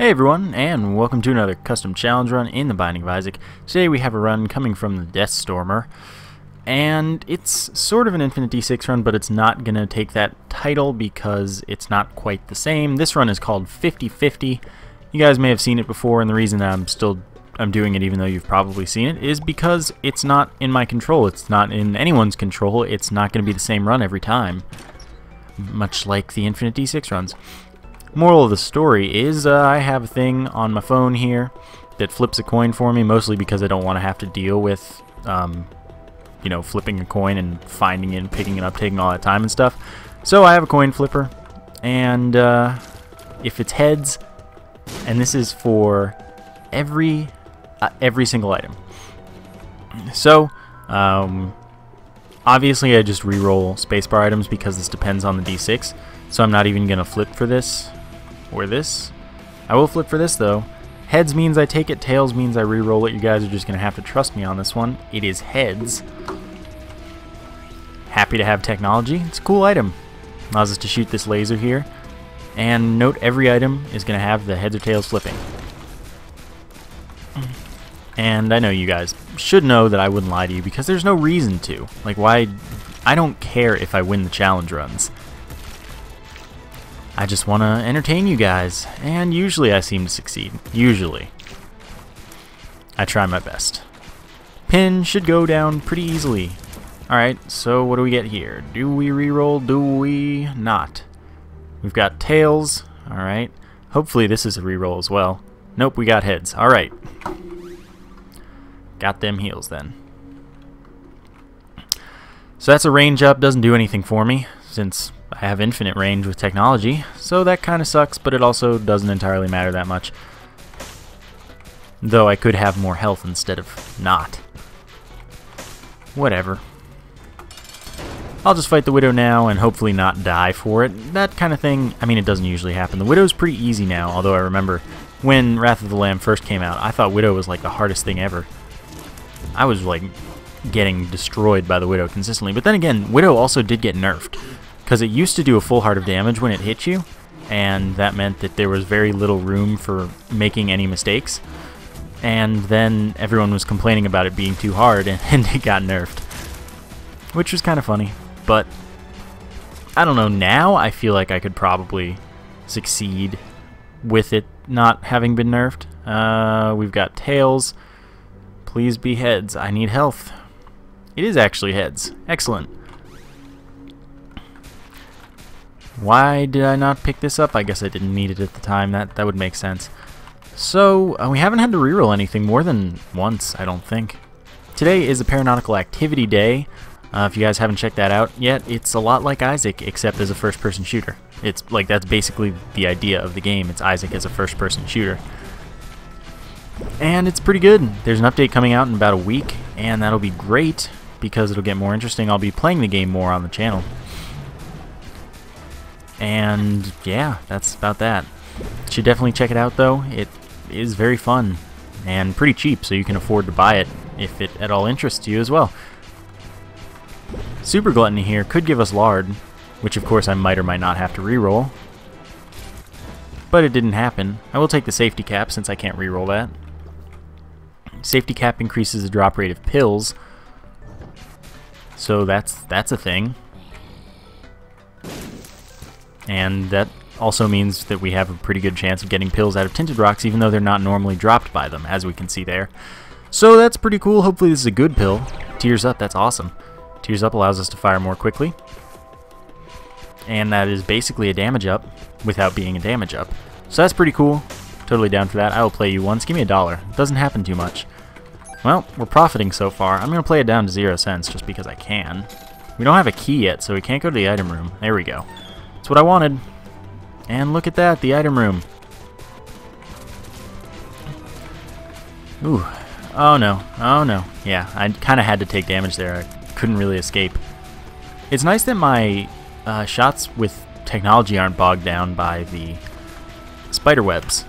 Hey everyone, and welcome to another custom challenge run in the Binding of Isaac. Today we have a run coming from the Death Stormer, and it's sort of an infinite D6 run, but it's not going to take that title because it's not quite the same. This run is called 50-50. You guys may have seen it before, and the reason that I'm doing it even though you've probably seen it is because it's not in my control. It's not in anyone's control. It's not going to be the same run every time, much like the infinite D6 runs. Moral of the story is I have a thing on my phone here that flips a coin for me, mostly because I don't want to have to deal with, you know, flipping a coin and finding it and picking it up, taking all that time and stuff. So I have a coin flipper, and if it's heads, and this is for every single item. So, obviously I just re-roll spacebar items because this depends on the D6, so I'm not even going to flip for this. Or this. I will flip for this though. Heads means I take it, tails means I re-roll it. You guys are just going to have to trust me on this one. It is heads. Happy to have technology. It's a cool item. Allows us to shoot this laser here. And note every item is going to have the heads or tails flipping. And I know you guys should know that I wouldn't lie to you because there's no reason to. Like, why? I don't care if I win the challenge runs. I just want to entertain you guys, and usually I seem to succeed. Usually. I try my best. Pin should go down pretty easily. Alright, so what do we get here? Do we reroll? Do we not? We've got tails. Alright. Hopefully this is a reroll as well. Nope, we got heads. Alright. Got them heels then. So that's a range up. Doesn't do anything for me, since I have infinite range with technology, so that kind of sucks, but it also doesn't entirely matter that much. Though I could have more health instead of not. Whatever. I'll just fight the Widow now and hopefully not die for it. That kind of thing, I mean, it doesn't usually happen. The Widow's pretty easy now, although I remember when Wrath of the Lamb first came out, I thought Widow was like the hardest thing ever. I was like getting destroyed by the Widow consistently, but then again, Widow also did get nerfed. Because it used to do a full heart of damage when it hit you, and that meant that there was very little room for making any mistakes. And then everyone was complaining about it being too hard, and it got nerfed. Which was kind of funny, but I don't know, now I feel like I could probably succeed with it not having been nerfed. We've got tails. Please be heads. I need health. It is actually heads. Excellent. Why did I not pick this up? I guess I didn't need it at the time. That would make sense. So, we haven't had to reroll anything more than once, I don't think. Today is a Paranautical Activity Day. If you guys haven't checked that out yet, it's a lot like Isaac, except as a first-person shooter. It's like, that's basically the idea of the game. It's Isaac as a first-person shooter. And it's pretty good. There's an update coming out in about a week, and that'll be great because it'll get more interesting. I'll be playing the game more on the channel. And yeah, that's about that. You should definitely check it out though. It is very fun and pretty cheap, so you can afford to buy it if it at all interests you as well. Super Gluttony here could give us lard, which of course I might or might not have to reroll. But it didn't happen. I will take the safety cap since I can't reroll that. Safety cap increases the drop rate of pills, so that's a thing. And that also means that we have a pretty good chance of getting pills out of tinted rocks, even though they're not normally dropped by them, as we can see there. So that's pretty cool. Hopefully this is a good pill. Tears Up, that's awesome. Tears Up allows us to fire more quickly. And that is basically a damage up without being a damage up. So that's pretty cool. Totally down for that. I will play you once. Give me $1. It doesn't happen too much. Well, we're profiting so far. I'm going to play it down to 0 cents just because I can. We don't have a key yet, so we can't go to the item room. There we go. That's what I wanted. And look at that, the item room. Ooh. Oh no. Oh no. Yeah, I kind of had to take damage there. I couldn't really escape. It's nice that my shots with technology aren't bogged down by the spider webs.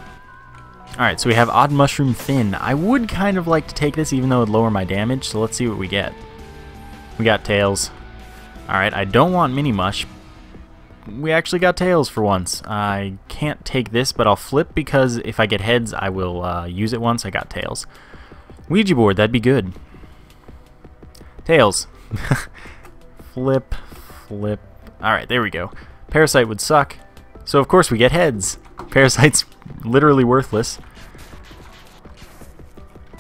Alright, so we have Odd Mushroom Thin. I would kind of like to take this even though it would lower my damage, so let's see what we get. We got tails. Alright, I don't want Mini Mush, we actually got tails for once. I can't take this, but I'll flip because if I get heads, I will use it once. I got tails. Ouija board, that'd be good. Tails. Flip, flip. Alright, there we go. Parasite would suck. So of course we get heads. Parasite's literally worthless.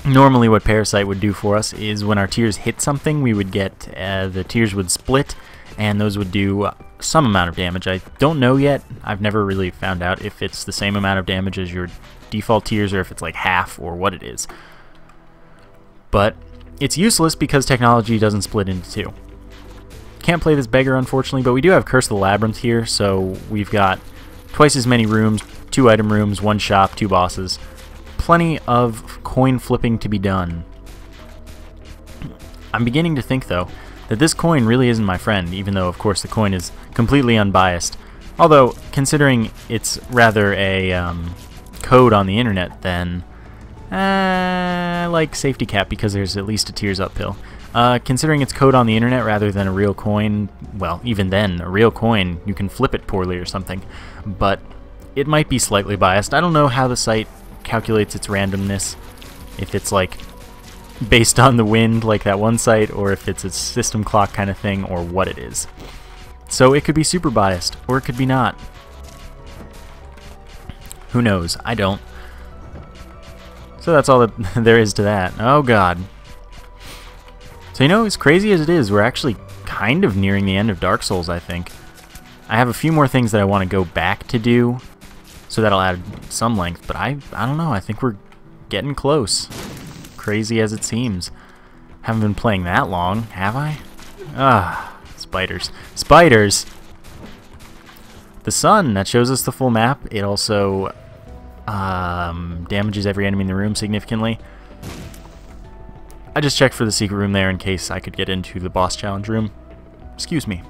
Normally what Parasite would do for us is when our tears hit something, we would get, the tears would split, and those would do some amount of damage. I don't know yet. I've never really found out if it's the same amount of damage as your default tears or if it's like half or what it is. But it's useless because technology doesn't split into two. Can't play this beggar, unfortunately, but we do have Curse of the Labyrinth here, so we've got twice as many rooms, 2 item rooms, 1 shop, 2 bosses. Plenty of coin flipping to be done. I'm beginning to think, though, that this coin really isn't my friend, even though, of course, the coin is completely unbiased. Although, considering it's rather a code on the internet, then I like Safety Cap because there's at least a tears up pill. Considering it's code on the internet rather than a real coin, well, even then, a real coin, you can flip it poorly or something. But it might be slightly biased. I don't know how the site calculates its randomness. If it's like based on the wind like that one site, or if it's a system clock kind of thing, or what it is. So it could be super biased, or it could be not. Who knows? I don't. So that's all that there is to that. Oh god. So, you know, as crazy as it is, we're actually kind of nearing the end of Dark Souls, I think. I have a few more things that I want to go back to do, so that'll add some length, but I don't know, I think we're getting close. Crazy as it seems. Haven't been playing that long, have I? Ah, spiders. Spiders! The sun, that shows us the full map. It also damages every enemy in the room significantly. I just checked for the secret room there in case I could get into the boss challenge room. Excuse me.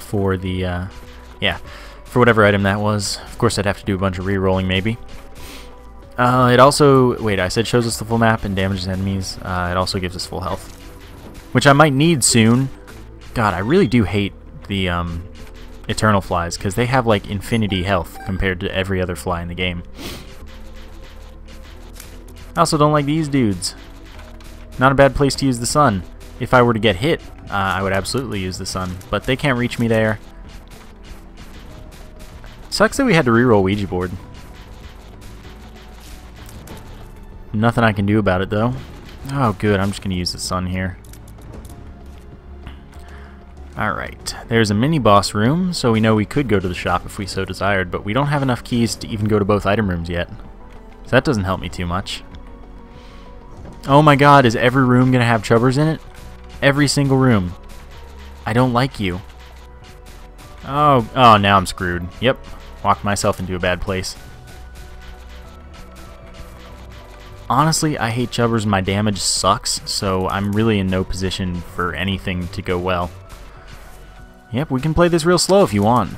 For the, yeah, for whatever item that was. Of course, I'd have to do a bunch of re-rolling, maybe. It also, wait, I said shows us the full map and damages enemies. It also gives us full health, which I might need soon. God, I really do hate the Eternal Flies, because they have, like, infinity health compared to every other fly in the game. I also don't like these dudes. Not a bad place to use the sun. If I were to get hit, I would absolutely use the sun, but they can't reach me there. Sucks that we had to reroll Ouija board. Nothing I can do about it, though. Oh, good. I'm just going to use the sun here. Alright. There's a mini-boss room, so we know we could go to the shop if we so desired, but we don't have enough keys to even go to both item rooms yet. So that doesn't help me too much. Oh my god, is every room going to have chubbers in it? Every single room. I don't like you. Oh, now I'm screwed. Yep. Walked myself into a bad place. Honestly, I hate chubbers. My damage sucks, so I'm really in no position for anything to go well. Yep, we can play this real slow if you want.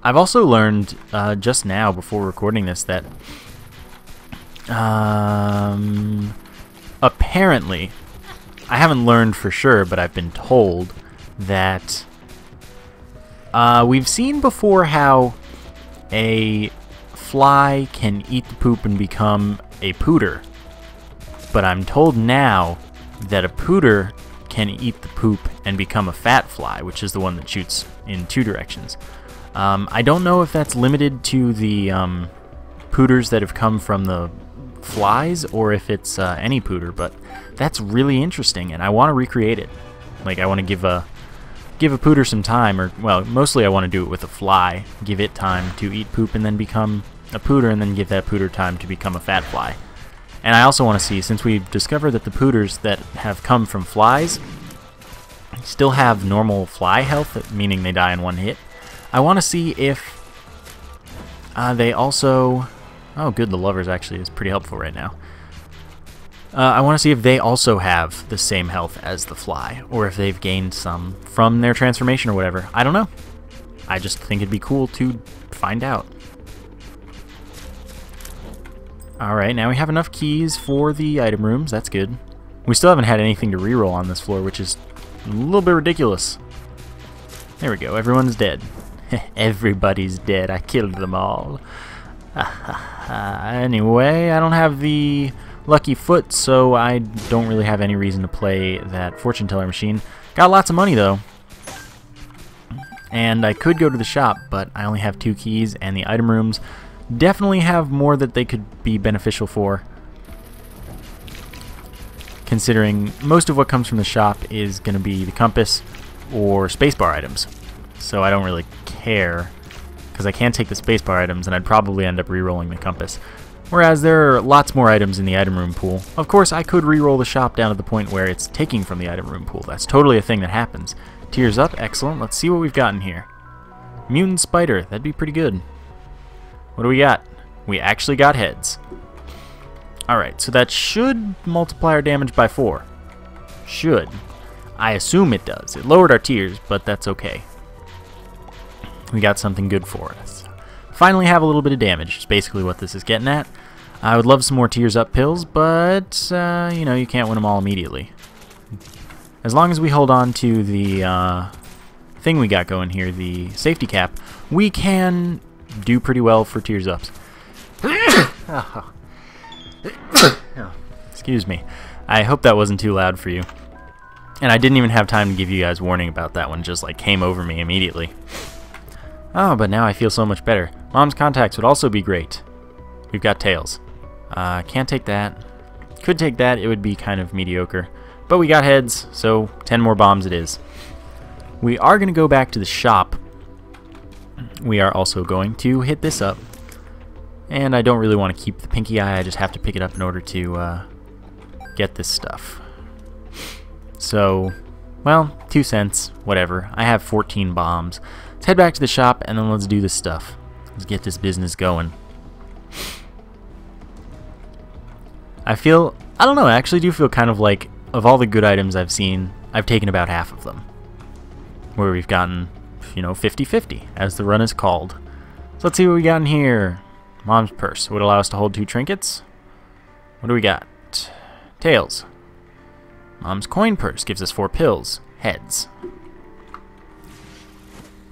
I've also learned just now, before recording this, that apparently, I haven't learned for sure, but I've been told that we've seen before how a fly can eat the poop and become a pooter, but I'm told now that a pooter can eat the poop and become a fat fly, which is the one that shoots in 2 directions. I don't know if that's limited to the pooters that have come from the flies or if it's any pooter, but that's really interesting, and I want to recreate it. Like, I want to give a pooter some time, or, well, mostly I want to do it with a fly. Give it time to eat poop and then become a pooter, and then give that pooter time to become a fat fly. And I also want to see, since we've discovered that the pooters that have come from flies still have normal fly health, meaning they die in 1 hit, I want to see if they also... Oh, good, the lovers actually is pretty helpful right now. I want to see if they also have the same health as the fly, or if they've gained some from their transformation or whatever. I don't know. I just think it'd be cool to find out. Alright, now we have enough keys for the item rooms. That's good. We still haven't had anything to reroll on this floor, which is A little bit ridiculous. There we go. Everyone's dead. Everybody's dead. I killed them all. Anyway, I don't have the lucky foot, so I don't really have any reason to play that fortune teller machine. Got lots of money, though. And I could go to the shop, but I only have 2 keys, and the item rooms definitely have more that they could be beneficial for. Considering most of what comes from the shop is going to be the compass or spacebar items. So I don't really care, because I can take the spacebar items and I'd probably end up re-rolling the compass. Whereas there are lots more items in the item room pool. Of course, I could re-roll the shop down to the point where it's taking from the item room pool. That's totally a thing that happens. Tears up, excellent. Let's see what we've got in here. Mutant spider, that'd be pretty good. What do we got? We actually got heads. Alright, so that should multiply our damage by 4. Should. I assume it does. It lowered our tears, but that's okay. We got something good for us. Finally have a little bit of damage, is basically what this is getting at. I would love some more tears up pills, but, you know, you can't win them all immediately. As long as we hold on to the thing we got going here, the safety cap, we can do pretty well for tears ups. Excuse me. I hope that wasn't too loud for you. And I didn't even have time to give you guys warning about that one, just like came over me immediately. Oh, but now I feel so much better. Mom's contacts would also be great. We've got tails. Can't take that. Could take that, it would be kind of mediocre. But we got heads, so 10 more bombs it is. We are going to go back to the shop. We are also going to hit this up. And I don't really want to keep the pinky eye, I just have to pick it up in order to get this stuff. So, well, 2 cents, whatever. I have 14 bombs. Let's head back to the shop and then let's do this stuff. Let's get this business going. I don't know, I actually do feel kind of like, of all the good items I've seen, I've taken about half of them. Where we've gotten, you know, 50-50, as the run is called. So let's see what we got in here. Mom's purse would allow us to hold 2 trinkets. What do we got? Tails. Mom's coin purse gives us 4 pills. Heads.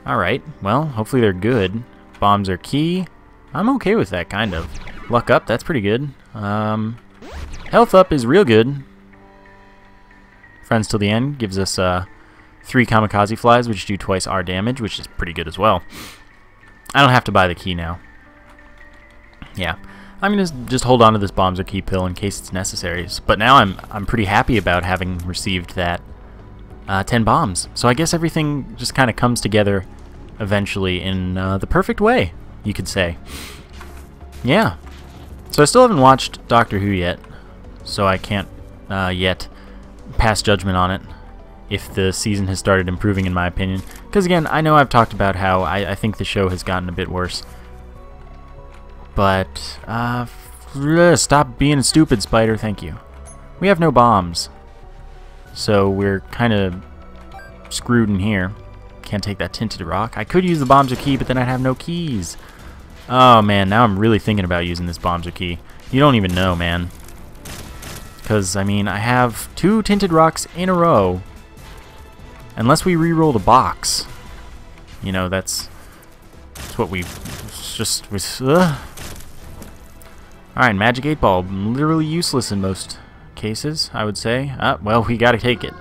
Alright, well, hopefully they're good. Bombs are key. I'm okay with that, kind of. Luck up, that's pretty good. Health up is real good. Friends till the end gives us 3 kamikaze flies, which do twice our damage, which is pretty good as well. I don't have to buy the key now. Yeah, I'm gonna just hold on to this bombs or key pill in case it's necessary. But now I'm pretty happy about having received that 10 bombs. So I guess everything just kind of comes together eventually in the perfect way, you could say. Yeah. So I still haven't watched Doctor Who yet, so I can't yet pass judgment on it if the season has started improving, in my opinion. Because again, I know I've talked about how I think the show has gotten a bit worse. But, stop being a stupid, Spider, thank you. We have no bombs, so we're kind of screwed in here. Can't take that tinted rock. I could use the bombs or key, but then I'd have no keys. Oh man, now I'm really thinking about using this bombs or key. You don't even know, man. Because, I mean, I have 2 tinted rocks in a row. Unless we re-roll the box. You know, that's what we just... Alright, Magic 8 Ball. Literally useless in most cases, I would say. Well, we gotta take it.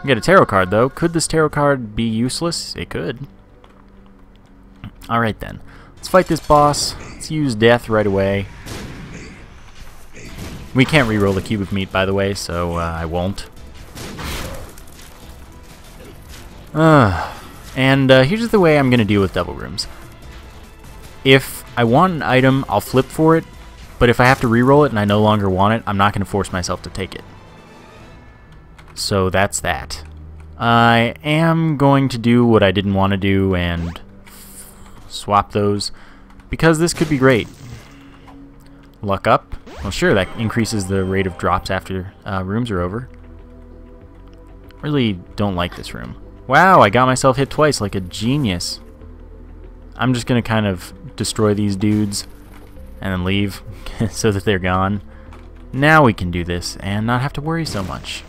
We get a tarot card, though. Could this tarot card be useless? It could. Alright, then. Let's fight this boss. Let's use death right away. We can't re-roll the cube of meat, by the way, so I won't. And here's the way I'm going to deal with double rooms. If I want an item, I'll flip for it. But if I have to re-roll it and I no longer want it, I'm not going to force myself to take it. So that's that. I am going to do what I didn't want to do and swap those, because this could be great. Luck up. Well, sure, that increases the rate of drops after rooms are over. Really don't like this room. Wow, I got myself hit twice like a genius. I'm just going to kind of destroy these dudes and then leave so that they're gone. Now we can do this and not have to worry so much.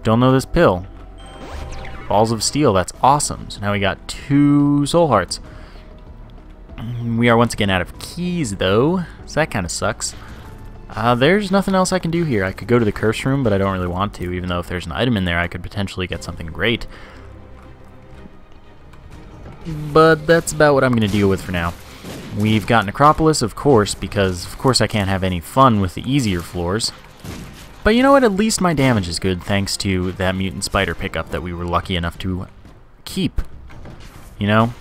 Don't know this pill. Balls of steel, that's awesome. So now we got 2 soul hearts. We are once again out of keys, though, so that kind of sucks. There's nothing else I can do here. I could go to the curse room, but I don't really want to, even though if there's an item in there, I could potentially get something great. But that's about what I'm going to deal with for now. We've got Necropolis, of course, because of course I can't have any fun with the easier floors. But you know what? At least my damage is good, thanks to that mutant spider pickup that we were lucky enough to keep. You know?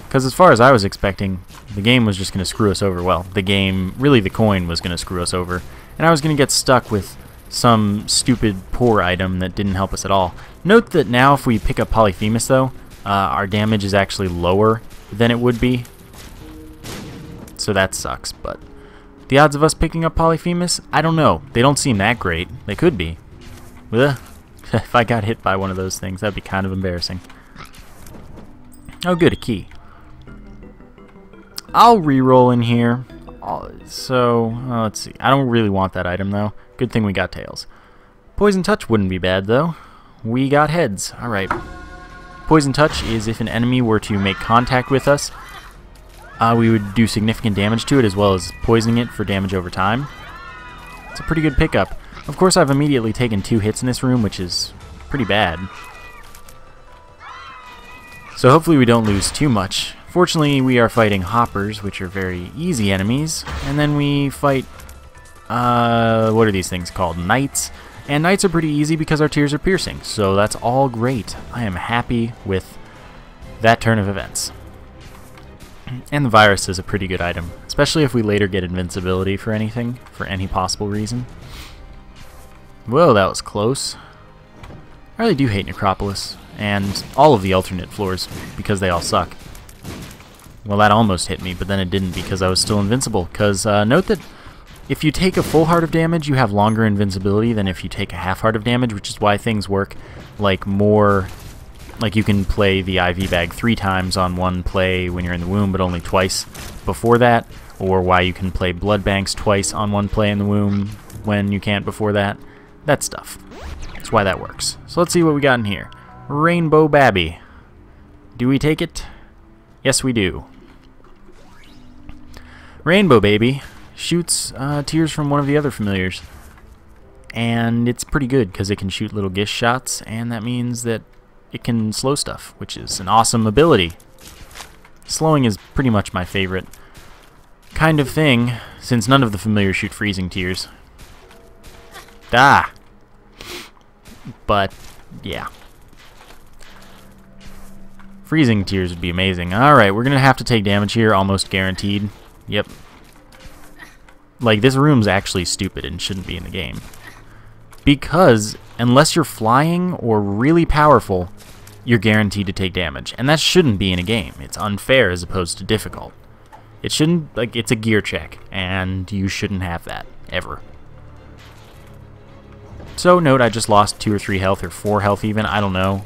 Because as far as I was expecting, the game was just going to screw us over. Well, the game, really the coin was going to screw us over. And I was going to get stuck with some stupid poor item that didn't help us at all. Note that now if we pick up Polyphemus, though, our damage is actually lower than it would be. So that sucks, but the odds of us picking up Polyphemus, I don't know. They don't seem that great. They could be. Ugh. If I got hit by one of those things, that'd be kind of embarrassing. Oh good, a key. I'll re-roll in here. So, let's see. I don't really want that item, though. Good thing we got tails. Poison Touch wouldn't be bad, though. We got heads. Alright. Poison Touch is if an enemy were to make contact with us, we would do significant damage to it, as well as poisoning it for damage over time. It's a pretty good pickup. Of course, I've immediately taken 2 hits in this room, which is pretty bad. So hopefully we don't lose too much. Fortunately, we are fighting hoppers, which are very easy enemies, and then we fight, what are these things called? Knights. And knights are pretty easy because our tears are piercing, so that's all great. I am happy with that turn of events. And the virus is a pretty good item, especially if we later get invincibility for anything, for any possible reason. Whoa, that was close. I really do hate Necropolis, and all of the alternate floors, because they all suck. Well, that almost hit me, but then it didn't because I was still invincible. Because note that if you take a full heart of damage, you have longer invincibility than if you take a half heart of damage, which is why things work like more... Like you can play the IV bag 3 times on one play when you're in the womb, but only twice before that. Or why you can play blood banks twice on one play in the womb when you can't before that. That stuff. That's why that works. So let's see what we got in here. Rainbow Babby. Do we take it? Yes, we do. Rainbow Baby shoots tears from one of the other familiars. And it's pretty good because it can shoot little gish shots, and that means that it can slow stuff, which is an awesome ability. Slowing is pretty much my favorite kind of thing, since none of the familiars shoot freezing tears. Ah! But, yeah. Freezing tears would be amazing. Alright, we're going to have to take damage here, almost guaranteed. Yep. Like, this room's actually stupid and shouldn't be in the game. Because, unless you're flying or really powerful, you're guaranteed to take damage. And that shouldn't be in a game. It's unfair as opposed to difficult. It shouldn't, like, it's a gear check, and you shouldn't have that, ever. So, note, I just lost 2 or 3 health, or 4 health even, I don't know.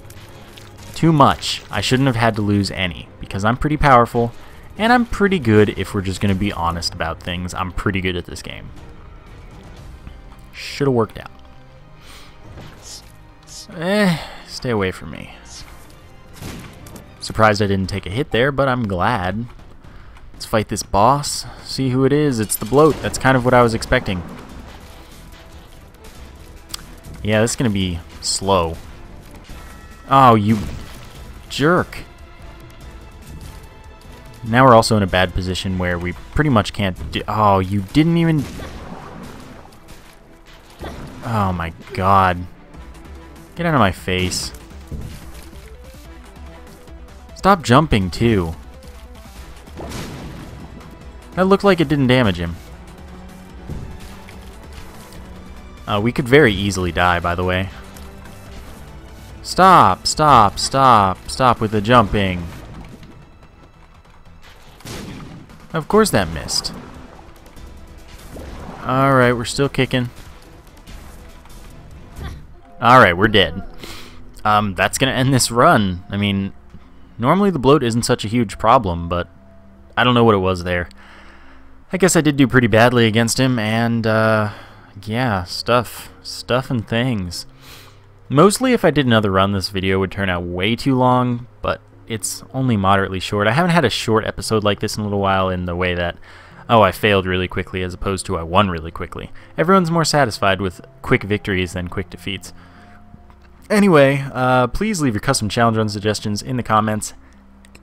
Too much. I shouldn't have had to lose any, because I'm pretty powerful, and I'm pretty good, if we're just going to be honest about things. I'm pretty good at this game. Should have worked out. Stay away from me. Surprised I didn't take a hit there, but I'm glad. Let's fight this boss. See who it is. It's the bloat. That's kind of what I was expecting. Yeah, this is going to be slow. Oh, you jerk. Now we're also in a bad position where we pretty much can't do... Oh, you didn't even... Oh my god. Get out of my face. Stop jumping, too. That looked like it didn't damage him. We could very easily die, by the way. Stop, stop, stop, stop with the jumping. Of course that missed. Alright, we're still kicking. Alright, we're dead. That's gonna end this run. I mean, normally the bloat isn't such a huge problem, but I don't know what it was there. I guess I did do pretty badly against him, and, yeah, stuff and things. Mostly if I did another run, this video would turn out way too long, but it's only moderately short. I haven't had a short episode like this in a little while, in the way that, oh, I failed really quickly as opposed to I won really quickly. Everyone's more satisfied with quick victories than quick defeats. Anyway, please leave your custom challenge run suggestions in the comments,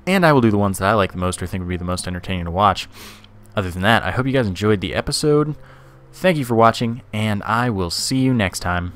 and I will do the ones that I like the most or think would be the most entertaining to watch. Other than that, I hope you guys enjoyed the episode. Thank you for watching, and I will see you next time.